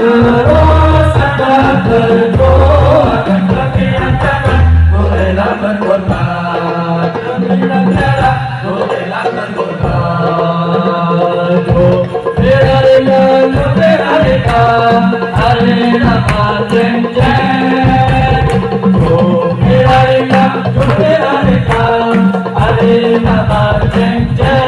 Terus Anda berdoa akan kekayaan jangan bolehlah berkorban demi negara, bolehlah berkorban. Beralihlah, arena jeng jeng. Beralihlah, arena jeng jeng.